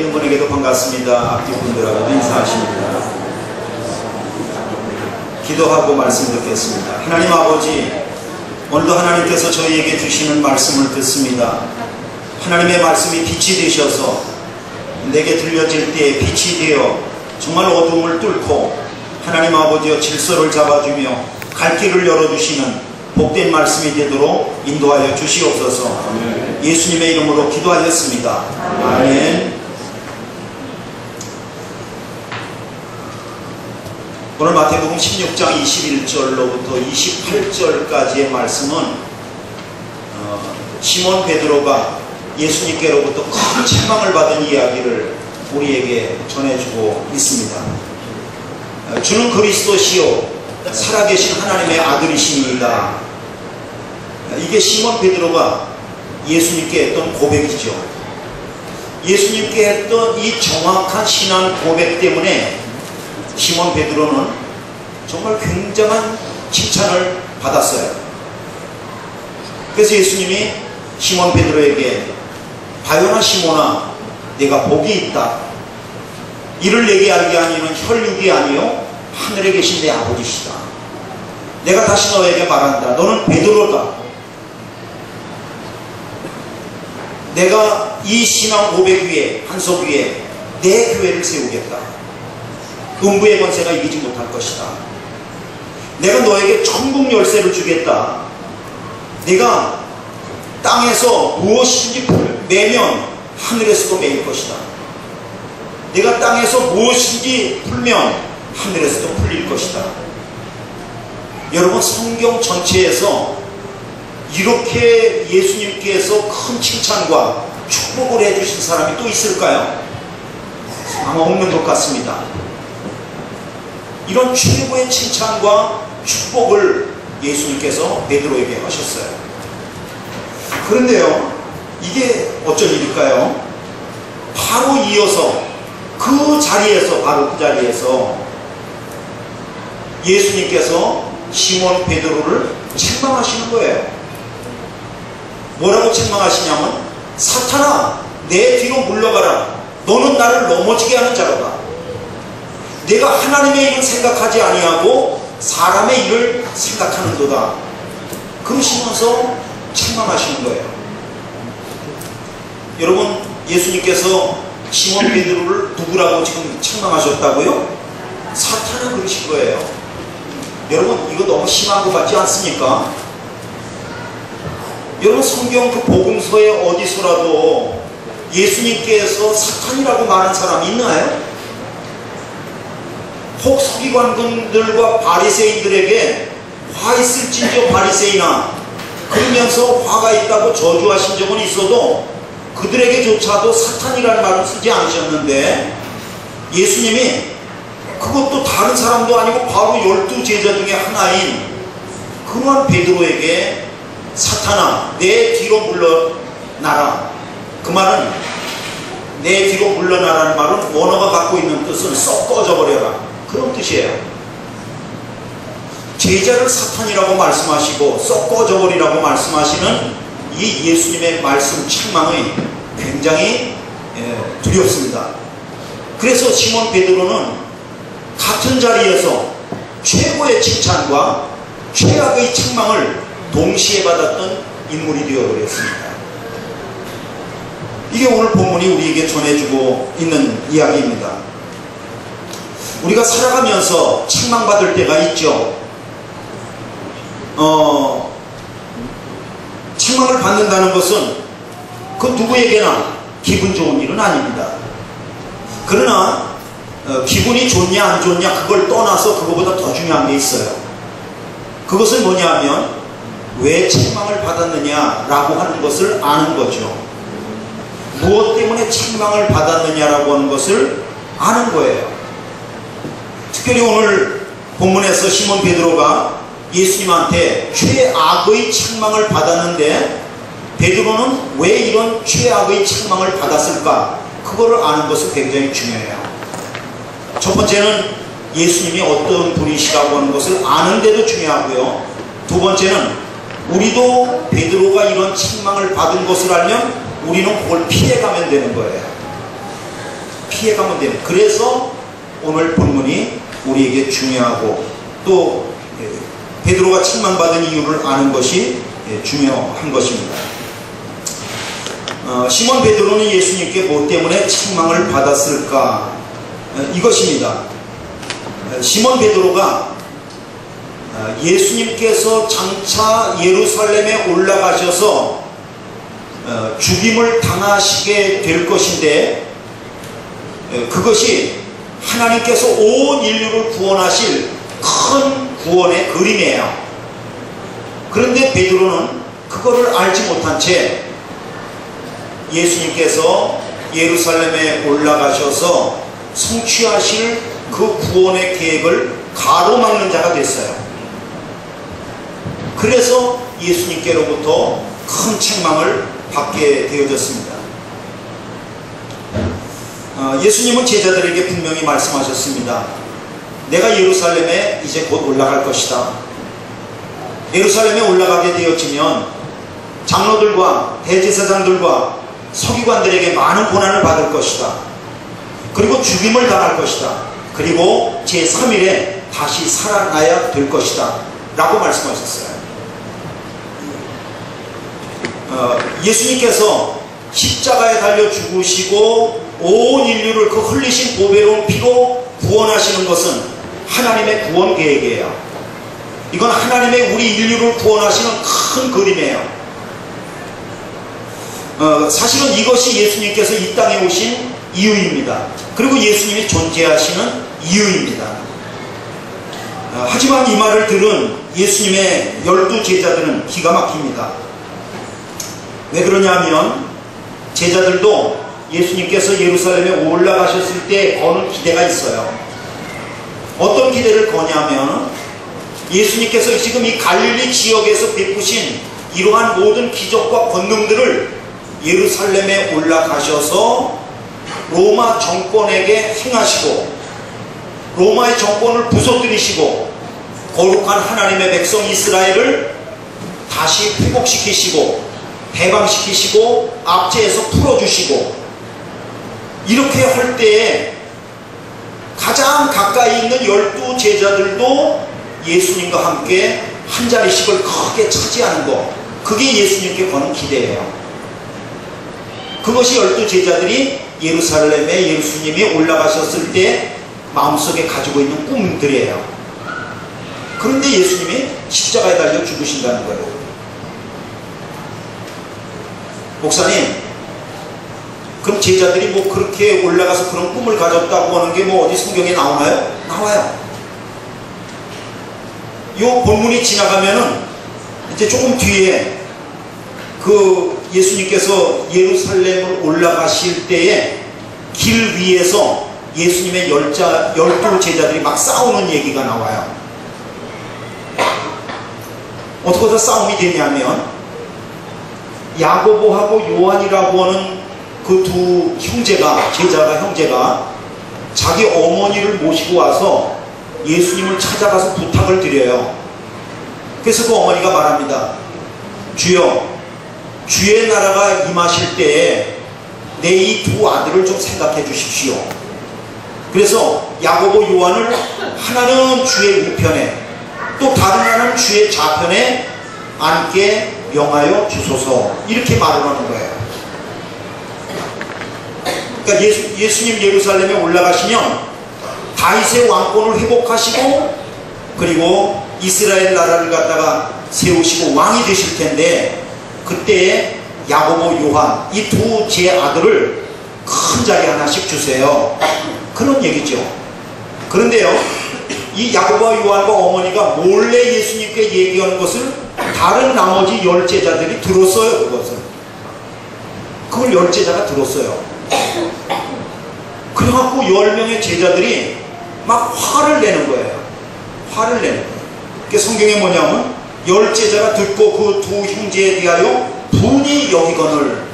있는 분에게도 반갑습니다. 앞뒤 분들하고도 인사하십니다. 기도하고 말씀 듣겠습니다. 하나님 아버지, 오늘도 하나님께서 저희에게 주시는 말씀을 듣습니다. 하나님의 말씀이 빛이 되셔서 내게 들려질 때에 빛이 되어 정말 어둠을 뚫고 하나님 아버지여 질서를 잡아주며 갈 길을 열어주시는 복된 말씀이 되도록 인도하여 주시옵소서. 아멘. 예수님의 이름으로 기도하였습니다. 아멘. 오늘 마태복음 16장 21절로부터 28절까지의 말씀은 시몬 베드로가 예수님께로부터 큰 책망을 받은 이야기를 우리에게 전해주고 있습니다. 주는 그리스도시요 살아계신 하나님의 아들이시니이다. 이게 시몬 베드로가 예수님께 했던 고백이죠. 예수님께 했던 이 정확한 신앙 고백 때문에 시몬 베드로는 정말 굉장한 칭찬을 받았어요. 그래서 예수님이 시몬 베드로에게 바요나 시몬아, 내가 복이 있다. 이를 내게 알게 하니는 혈육이 아니요 하늘에 계신 내 아버지시다. 내가 다시 너에게 말한다. 너는 베드로다. 내가 이 신앙 고백 위에, 한석 위에 내 교회를 세우겠다. 음부의 권세가 이기지 못할 것이다. 내가 너에게 천국 열쇠를 주겠다. 내가 땅에서 무엇인지 매면 하늘에서도 매일 것이다. 내가 땅에서 무엇인지 풀면 하늘에서도 풀릴 것이다. 여러분, 성경 전체에서 이렇게 예수님께서 큰 칭찬과 축복을 해주신 사람이 또 있을까요? 아마 없는 것 같습니다. 이런 최고의 칭찬과 축복을 예수님께서 베드로에게 하셨어요. 그런데요, 이게 어쩐 일일까요? 바로 이어서 그 자리에서 예수님께서 시몬 베드로를 책망하시는 거예요. 뭐라고 책망하시냐면, 사탄아, 내 뒤로 물러가라. 너는 나를 넘어지게 하는 자로다. 내가 하나님의 일을 생각하지 아니하고 사람의 일을 생각하는도다. 그러시면서 책망하시는 거예요. 여러분, 예수님께서 시몬 베드로를 누구라고 지금 책망하셨다고요? 사탄을 그러신 거예요. 여러분, 이거 너무 심한 것 같지 않습니까? 여러분, 성경 그 복음서에 어디서라도 예수님께서 사탄이라고 말한 사람이 있나요? 혹 서기관들과 바리새인들에게 화 있을진저 바리새인아, 그러면서 화가 있다고 저주하신 적은 있어도 그들에게조차도 사탄이라는 말을 쓰지 않으셨는데, 예수님이 그것도 다른 사람도 아니고 바로 12제자 중에 하나인 그러한 베드로에게 사탄아, 내 뒤로 물러나라. 그 말은, 내 뒤로 물러나라는 말은 원어가 갖고 있는 뜻은 썩 꺼져버려라, 그런 뜻이에요. 제자를 사탄이라고 말씀하시고 썩 꺼져버리라고 말씀하시는 이 예수님의 말씀 책망이 굉장히 두렵습니다. 그래서 시몬 베드로는 같은 자리에서 최고의 칭찬과 최악의 책망을 동시에 받았던 인물이 되어버렸습니다. 이게 오늘 본문이 우리에게 전해주고 있는 이야기입니다. 우리가 살아가면서 책망받을 때가 있죠. 책망을 받는다는 것은 그 누구에게나 기분 좋은 일은 아닙니다. 그러나 기분이 좋냐 안 좋냐 그걸 떠나서 그거보다 더 중요한 게 있어요. 그것은 뭐냐면 왜 책망을 받았느냐라고 하는 것을 아는 거죠. 무엇 때문에 책망을 받았느냐라고 하는 것을 아는 거예요. 특별히 오늘 본문에서 시몬 베드로가 예수님한테 최악의 책망을 받았는데, 베드로는 왜 이런 최악의 책망을 받았을까? 그거를 아는 것은 굉장히 중요해요. 첫 번째는 예수님이 어떤 분이시라고 하는 것을 아는데도 중요하고요. 두 번째는 우리도 베드로가 이런 책망을 받은 것을 알면 우리는 그걸 피해가면 되는 거예요. 피해가면 됩니다. 그래서 오늘 본문이 우리에게 중요하고 또 베드로가 책망받은 이유를 아는 것이 중요한 것입니다. 시몬 베드로는 예수님께 뭐 때문에 책망을 받았을까? 이것입니다. 시몬 베드로가 예수님께서 장차 예루살렘에 올라가셔서 죽임을 당하시게 될 것인데, 그것이 하나님께서 온 인류를 구원하실 큰 구원의 그림이에요. 그런데 베드로는 그거를 알지 못한 채 예수님께서 예루살렘에 올라가셔서 성취하실 그 구원의 계획을 가로막는 자가 됐어요. 그래서 예수님께로부터 큰 책망을 받게 되어졌습니다. 예수님은 제자들에게 분명히 말씀하셨습니다. 내가 예루살렘에 이제 곧 올라갈 것이다. 예루살렘에 올라가게 되어지면 장로들과 대제사장들과 서기관들에게 많은 고난을 받을 것이다. 그리고 죽임을 당할 것이다. 그리고 제3일에 다시 살아나야 될 것이다 라고 말씀하셨어요. 예수님께서 십자가에 달려 죽으시고 온 인류를 그 흘리신 보배로운 피로 구원하시는 것은 하나님의 구원 계획이에요. 이건 하나님의 우리 인류를 구원하시는 큰 그림이에요. 사실은 이것이 예수님께서 이 땅에 오신 이유입니다. 그리고 예수님이 존재하시는 이유입니다. 하지만 이 말을 들은 예수님의 12 제자들은 기가 막힙니다. 왜 그러냐면 제자들도 예수님께서 예루살렘에 올라가셨을 때 거는 기대가 있어요. 어떤 기대를 거냐면 예수님께서 지금 이 갈릴리 지역에서 베푸신 이러한 모든 기적과 권능들을 예루살렘에 올라가셔서 로마 정권에게 행하시고 로마의 정권을 부서뜨리시고 거룩한 하나님의 백성 이스라엘을 다시 회복시키시고 해방시키시고 압제에서 풀어주시고 이렇게 할 때에 가장 가까이 있는 12 제자들도 예수님과 함께 한 자리씩을 크게 차지하는 것, 그게 예수님께 거는 기대예요. 그것이 12 제자들이 예루살렘에 예수님이 올라가셨을 때 마음속에 가지고 있는 꿈들이에요. 그런데 예수님이 십자가에 달려 죽으신다는 거예요. 목사님, 그럼 제자들이 뭐 그렇게 올라가서 그런 꿈을 가졌다고 하는 게 뭐 어디 성경에 나오나요? 나와요. 요 본문이 지나가면은 이제 조금 뒤에 그 예수님께서 예루살렘을 올라가실 때에 길 위에서 예수님의 12 제자들이 막 싸우는 얘기가 나와요. 어떻게 해서 싸움이 되냐면 야고보하고 요한이라고 하는 그 두 형제가, 형제가 자기 어머니를 모시고 와서 예수님을 찾아가서 부탁을 드려요. 그래서 그 어머니가 말합니다. 주여, 주의 나라가 임하실 때에 내 이 두 아들을 좀 생각해 주십시오. 그래서 야고보 요한을 하나는 주의 우편에 또 다른 하나는 주의 좌편에 앉게 명하여 주소서, 이렇게 말을 하는 거예요. 그러니까 예수님 예루살렘에 올라가시면 다윗의 왕권을 회복하시고 그리고 이스라엘 나라를 갖다가 세우시고 왕이 되실 텐데, 그때에 야고보 요한 이 두 제 아들을 큰 자리 하나씩 주세요, 그런 얘기죠. 그런데요, 이 야고보와 요한과 어머니가 몰래 예수님께 얘기하는 것을 다른 나머지 10 제자들이 들었어요. 그걸 10 제자가 들었어요. 그래갖고 10명의 제자들이 막 화를 내는 거예요. 화를 내는 거예요. 그게 성경에 뭐냐면 10 제자가 듣고 그 두 형제에 대하여 분이 여기거늘,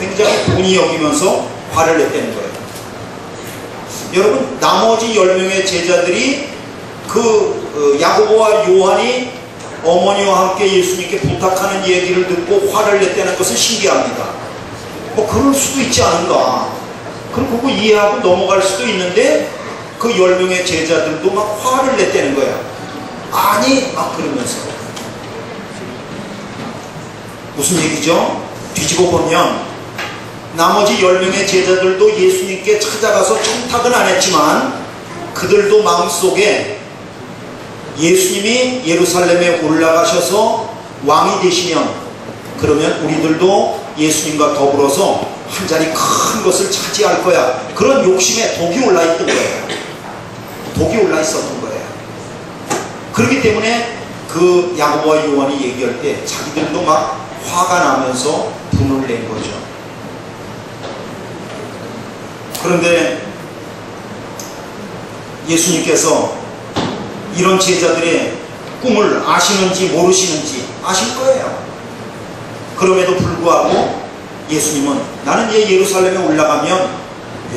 굉장히 분이 여기면서 화를 냈다는 거예요. 여러분, 나머지 10명의 제자들이 그 야고보와 요한이 어머니와 함께 예수님께 부탁하는 얘기를 듣고 화를 냈다는 것은 신기합니다. 뭐 그럴 수도 있지 않은가. 그럼 그거 이해하고 넘어갈 수도 있는데 그 10명의 제자들도 막 화를 냈다는 거야. 아니 막 그러면서. 무슨 얘기죠? 뒤집어 보면 나머지 10명의 제자들도 예수님께 찾아가서 청탁은 안 했지만 그들도 마음속에 예수님이 예루살렘에 올라가셔서 왕이 되시면 그러면 우리들도 예수님과 더불어서 한 자리 큰 것을 차지할 거야. 그런 욕심에 독이 올라 있던 거예요. 독이 올라 있었던 거예요. 그렇기 때문에 그 야고보와 요한이 얘기할 때 자기들도 막 화가 나면서 분을 낸 거죠. 그런데 예수님께서 이런 제자들의 꿈을 아시는지 모르시는지 아실 거예요. 그럼에도 불구하고 예수님은 나는 얘 예루살렘에 올라가면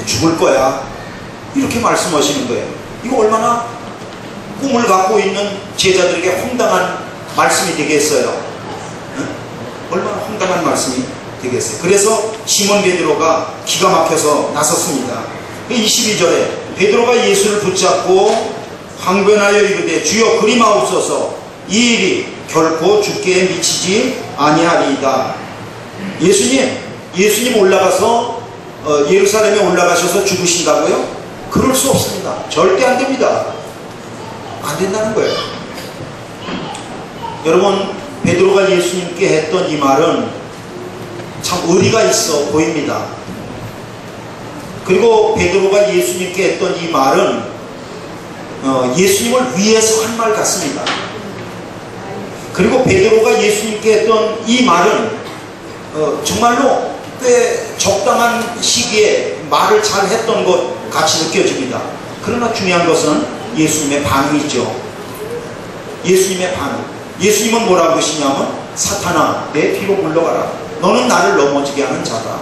죽을 거야 이렇게 말씀하시는 거예요. 이거 얼마나 꿈을 갖고 있는 제자들에게 황당한 말씀이 되겠어요. 응? 얼마나 황당한 말씀이 되겠어요. 그래서 시몬 베드로가 기가 막혀서 나섰습니다. 22절에 베드로가 예수를 붙잡고 항변하여 이르되 주여 그리마옵소서 이 일이 결코 주께 미치지 아니하리이다. 예수님 올라가서 예루살렘에 올라가셔서 죽으신다고요? 그럴 수 없습니다. 절대 안 됩니다. 안 된다는 거예요. 여러분 베드로가 예수님께 했던 이 말은 참 의리가 있어 보입니다. 그리고 베드로가 예수님께 했던 이 말은 예수님을 위해서 한 말 같습니다. 그리고 베드로가 예수님께 했던 이 말은 정말로 꽤 적당한 시기에 말을 잘 했던 것 같이 느껴집니다. 그러나 중요한 것은 예수님의 반응이죠. 예수님의 반응. 예수님은 뭐라고 하시냐면 사탄아 내 뒤로 물러가라. 너는 나를 넘어지게 하는 자다.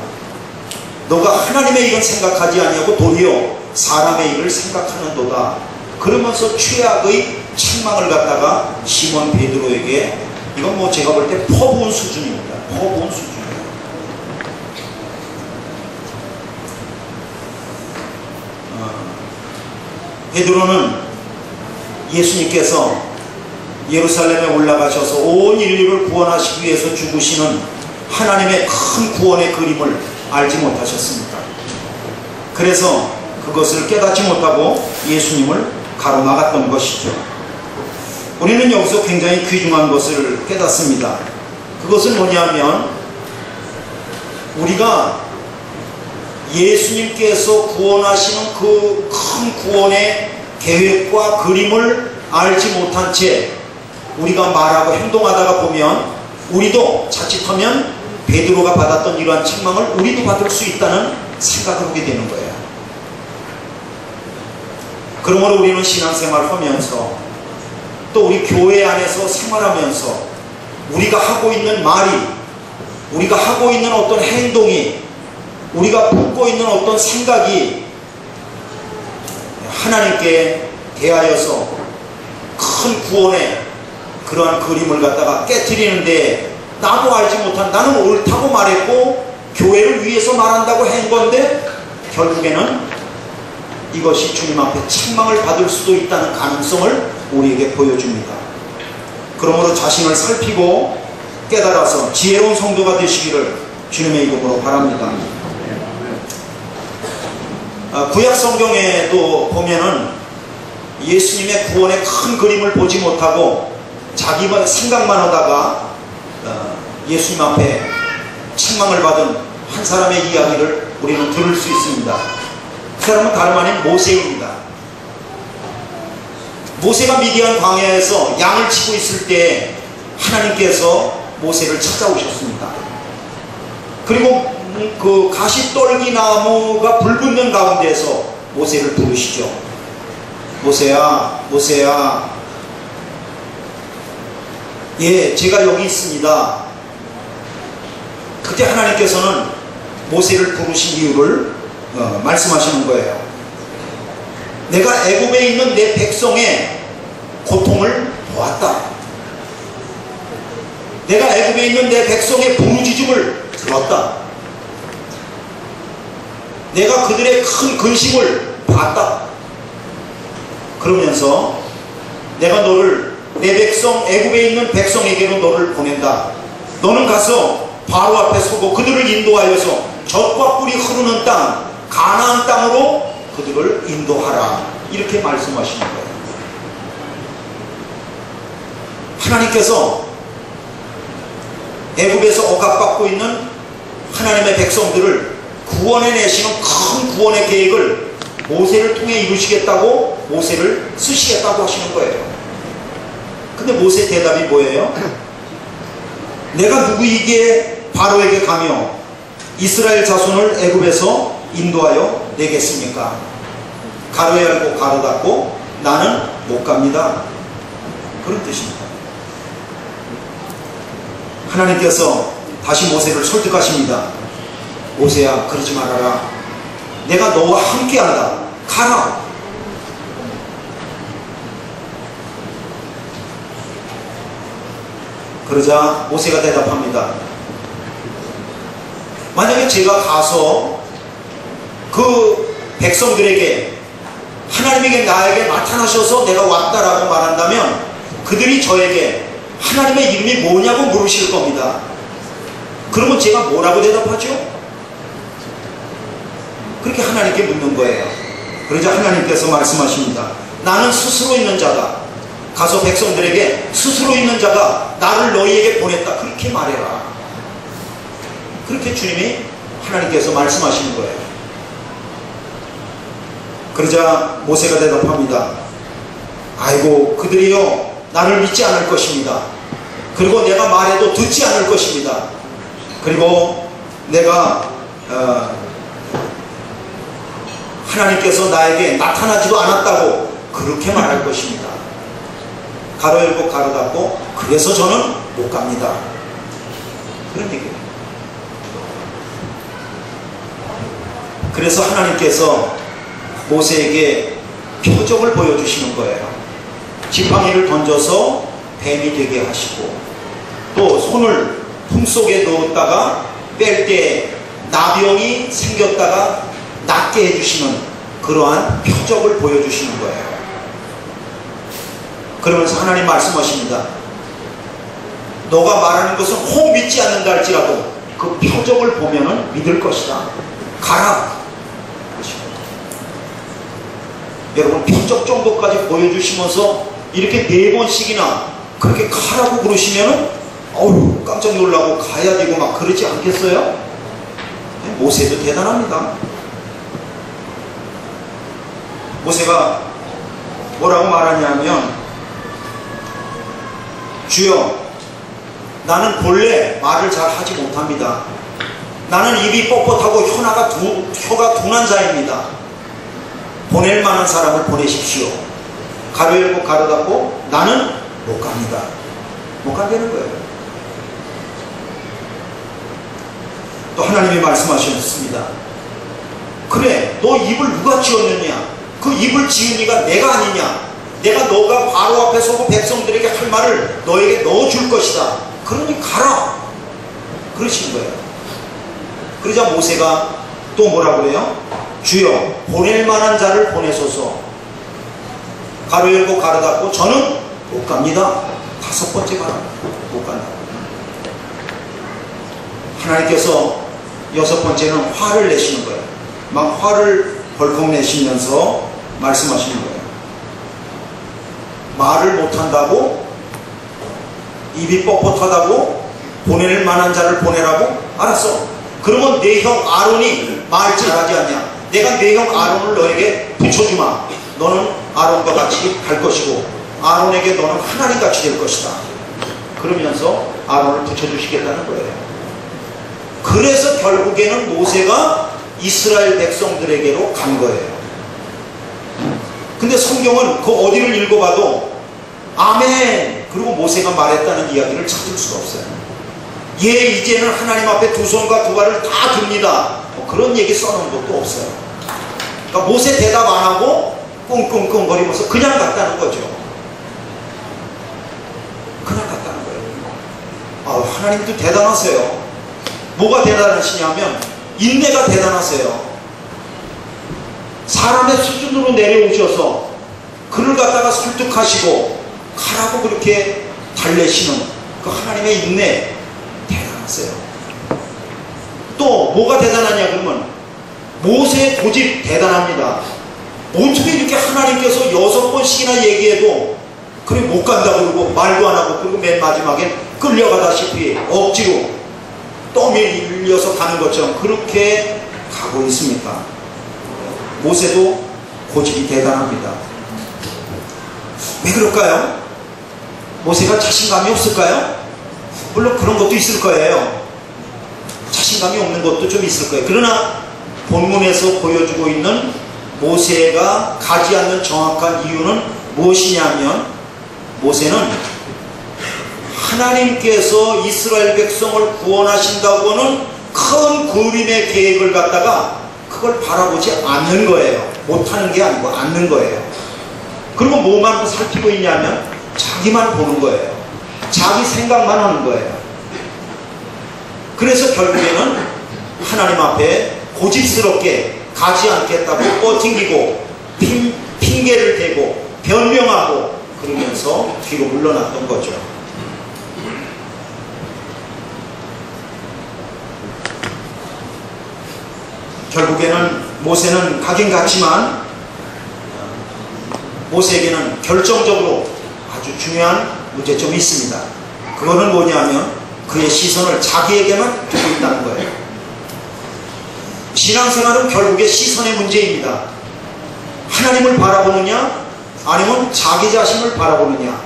너가 하나님의 일은 생각하지 아니하고 도리어 사람의 일을 생각하는도다. 그러면서 최악의 책망을 갖다가 시몬 베드로에게 이건 뭐 제가 볼 때 퍼부은 수준입니다. 퍼부은 수준이에요. 베드로는 예수님께서 예루살렘에 올라가셔서 온 인류를 구원하시기 위해서 죽으시는 하나님의 큰 구원의 그림을 알지 못하셨습니다. 그래서 그것을 깨닫지 못하고 예수님을 가로막았던 것이죠. 우리는 여기서 굉장히 귀중한 것을 깨닫습니다. 그것은 뭐냐면 우리가 예수님께서 구원하시는 그 큰 구원의 계획과 그림을 알지 못한 채 우리가 말하고 행동하다가 보면 우리도 자칫하면 베드로가 받았던 이러한 책망을 우리도 받을 수 있다는 생각을 하게 되는 거예요. 그러므로 우리는 신앙생활을 하면서 또 우리 교회 안에서 생활하면서 우리가 하고 있는 말이, 우리가 하고 있는 어떤 행동이, 우리가 품고 있는 어떤 생각이 하나님께 대하여서 큰 구원의 그러한 그림을 갖다가 깨트리는데 나도 알지 못한, 나는 옳다고 말했고 교회를 위해서 말한다고 한 건데 결국에는 이것이 주님 앞에 책망을 받을 수도 있다는 가능성을 우리에게 보여줍니다. 그러므로 자신을 살피고 깨달아서 지혜로운 성도가 되시기를 주님의 이름으로 바랍니다. 구약 성경에도 보면은 예수님의 구원의 큰 그림을 보지 못하고 자기만 생각만 하다가 예수님 앞에 책망을 받은 한 사람의 이야기를 우리는 들을 수 있습니다. 그 사람은 다름 아닌 모세입니다. 모세가 미디안 광야에서 양을 치고 있을 때 하나님께서 모세를 찾아오셨습니다. 그리고 그 가시떨기 나무가 불붙는 가운데서 모세를 부르시죠. 모세야, 모세야, 예, 제가 여기 있습니다. 그때 하나님께서는 모세를 부르신 이유를 말씀하시는 거예요. 내가 애굽에 있는 내 백성의 고통을 보았다. 내가 애굽에 있는 내 백성의 부르짖음을 들었다. 내가 그들의 큰 근심을 봤다. 그러면서 내가 너를 내 백성 애굽에 있는 백성에게로 너를 보낸다. 너는 가서 바로 앞에 서고 그들을 인도하여서 젖과 꿀이 흐르는 땅 가나안 땅으로 그들을 인도하라. 이렇게 말씀하시는 거예요. 하나님께서 애굽에서 억압받고 있는 하나님의 백성들을 구원해내시는 큰 구원의 계획을 모세를 통해 이루시겠다고 모세를 쓰시겠다고 하시는 거예요. 근데 모세의 대답이 뭐예요? 내가 누구이기에 바로에게 가며 이스라엘 자손을 애굽에서 인도하여 내겠습니까? 가로 열고 가로 닫고 나는 못 갑니다. 그런 뜻입니다. 하나님께서 다시 모세를 설득하십니다. 모세야, 그러지 말아라. 내가 너와 함께한다. 가라. 그러자 모세가 대답합니다. 만약에 제가 가서 그 백성들에게 하나님에게 나에게 나타나셔서 내가 왔다라고 말한다면 그들이 저에게 하나님의 이름이 뭐냐고 물으실 겁니다. 그러면 제가 뭐라고 대답하죠? 그렇게 하나님께 묻는 거예요. 그러자 하나님께서 말씀하십니다. 나는 스스로 있는 자다. 가서 백성들에게 스스로 있는 자가 나를 너희에게 보냈다. 그렇게 말해라. 그렇게 주님이 하나님께서 말씀하시는 거예요. 그러자 모세가 대답합니다. 아이고, 그들이요 나를 믿지 않을 것입니다. 그리고 내가 말해도 듣지 않을 것입니다. 그리고 내가 하나님께서 나에게 나타나지도 않았다고 그렇게 말할 것입니다. 가로 열고 가로 닫고 그래서 저는 못 갑니다. 그런 얘기예요. 그래서 하나님께서 모세에게 표적을 보여주시는 거예요. 지팡이를 던져서 뱀이 되게 하시고 또 손을 품속에 넣었다가 뺄 때 나병이 생겼다가 낫게 해주시는 그러한 표적을 보여주시는 거예요. 그러면서 하나님 말씀하십니다. 너가 말하는 것은 혹 믿지 않는다 할지라도 그 표적을 보면은 믿을 것이다. 가라. 여러분, 표적 정도까지 보여주시면서 이렇게 4번씩이나 그렇게 가라고 그러시면은 어우 깜짝 놀라고 가야 되고 막 그러지 않겠어요? 모세도 대단합니다. 모세가 뭐라고 말하냐면 주여, 나는 본래 말을 잘 하지 못합니다. 나는 입이 뻣뻣하고 혀가 둔한 자입니다. 보낼 만한 사람을 보내십시오. 가로 열고 가로 닫고 나는 못 갑니다. 못 간다는 거예요. 또 하나님이 말씀하셨습니다. 그래, 너 입을 누가 지었느냐? 그 입을 지은 이가 내가 아니냐? 내가 너가 바로 앞에 서고 백성들에게 할 말을 너에게 넣어줄 것이다. 그러니 가라. 그러신 거예요. 그러자 모세가 또 뭐라고 그래요? 주여, 보낼 만한 자를 보내소서. 가로 열고 가로 닫고 저는 못 갑니다. 5번째 가라. 못 간다. 하나님께서 6번째는 화를 내시는 거예요. 막 화를 벌컥 내시면서 말씀하시는 거예요. 말을 못한다고? 입이 뻣뻣하다고? 보낼 만한 자를 보내라고? 알았어. 그러면 내 형 아론이 말 잘하지 않냐? 내가 내 형 아론을 너에게 붙여주마. 너는 아론과 같이 갈 것이고 아론에게 너는 하나님같이 될 것이다. 그러면서 아론을 붙여주시겠다는 거예요. 그래서 결국에는 모세가 이스라엘 백성들에게로 간 거예요. 근데 성경은 그 어디를 읽어봐도 아멘 그리고 모세가 말했다는 이야기를 찾을 수가 없어요. 예, 이제는 하나님 앞에 두 손과 두 발을 다 듭니다. 그런 얘기 써놓은 것도 없어요. 그러니까 모세 대답 안 하고 끙끙끙 거리면서 그냥 갔다는 거죠. 그냥 갔다는 거예요. 하나님도 대단하세요. 뭐가 대단하시냐면 인내가 대단하세요. 사람의 수준으로 내려오셔서 그를 갖다가 설득하시고 가라고 그렇게 달래시는 그 하나님의 인내 대단하세요. 또 뭐가 대단하냐 그러면 모세의 고집 대단합니다. 어떻게 이렇게 하나님께서 6번씩이나 얘기해도 그래 못 간다고 그러고 말도 안 하고, 그리고 맨 마지막에 끌려가다시피 억지로 떠밀려서 가는 것처럼 그렇게 가고 있습니까? 모세도 고집이 대단합니다. 왜 그럴까요? 모세가 자신감이 없을까요? 물론 그런 것도 있을 거예요. 자신감이 없는 것도 좀 있을 거예요. 그러나 본문에서 보여주고 있는 모세가 가지 않는 정확한 이유는 무엇이냐면, 모세는 하나님께서 이스라엘 백성을 구원하신다고 하는 큰 그림의 계획을 갖다가 그걸 바라보지 않는 거예요. 못하는 게 아니고 않는 거예요. 그리고 뭐만 살피고 있냐면 자기만 보는 거예요. 자기 생각만 하는 거예요. 그래서 결국에는 하나님 앞에 고집스럽게 가지 않겠다고 뻗팅기고 핑계를 대고 변명하고 그러면서 뒤로 물러났던 거죠. 결국에는 모세는 가긴 갔지만 모세에게는 결정적으로 아주 중요한 문제점이 있습니다. 그거는 뭐냐면 그의 시선을 자기에게만 두고 있다는 거예요. 신앙생활은 결국에 시선의 문제입니다. 하나님을 바라보느냐 아니면 자기 자신을 바라보느냐,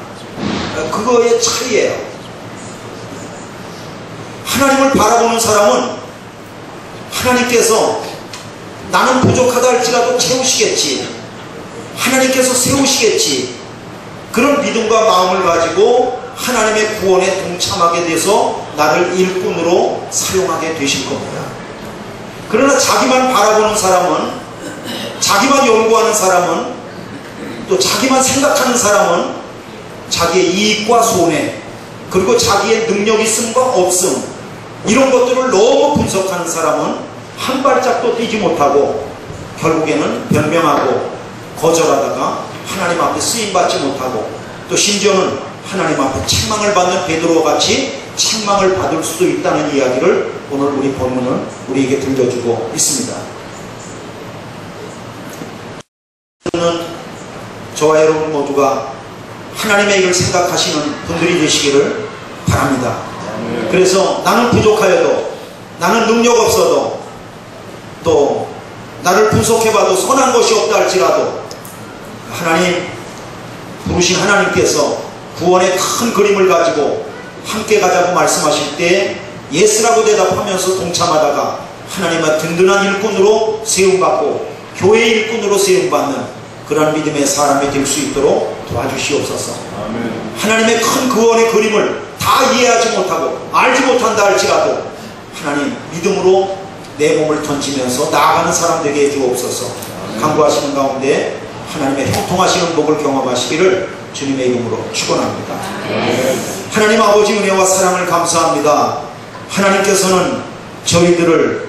그거의 차이예요. 하나님을 바라보는 사람은 하나님께서 나는 부족하다 할지라도 채우시겠지, 하나님께서 세우시겠지, 그런 믿음과 마음을 가지고 하나님의 구원에 동참하게 돼서 나를 일꾼으로 사용하게 되실 겁니다. 그러나 자기만 바라보는 사람은, 자기만 연구하는 사람은, 또 자기만 생각하는 사람은 자기의 이익과 손해, 그리고 자기의 능력 있음과 없음, 이런 것들을 너무 분석하는 사람은 한 발짝도 뛰지 못하고 결국에는 변명하고 거절하다가 하나님 앞에 쓰임받지 못하고, 또 심지어는 하나님 앞에 책망을 받는 베드로와 같이 책망을 받을 수도 있다는 이야기를 오늘 우리 본문은 우리에게 들려주고 있습니다. 저와 여러분 모두가 하나님의 일을 생각하시는 분들이 되시기를 바랍니다. 그래서 나는 부족하여도, 나는 능력 없어도, 또 나를 분석해봐도 선한 것이 없다 할지라도 하나님, 부르신 하나님께서 구원의 큰 그림을 가지고 함께 가자고 말씀하실 때 예스라고 대답하면서 동참하다가 하나님의 든든한 일꾼으로 세움받고 교회의 일꾼으로 세움받는 그러한 믿음의 사람이 될 수 있도록 도와주시옵소서. 아멘. 하나님의 큰 구원의 그림을 다 이해하지 못하고 알지 못한다 할지라도 하나님 믿음으로 내 몸을 던지면서 나아가는 사람 되게 해주옵소서. 아멘. 간구하시는 가운데 하나님의 형통하시는 복을 경험하시기를 주님의 이름으로 축원합니다. 아멘. 하나님 아버지 은혜와 사랑을 감사합니다. 하나님께서는 저희들을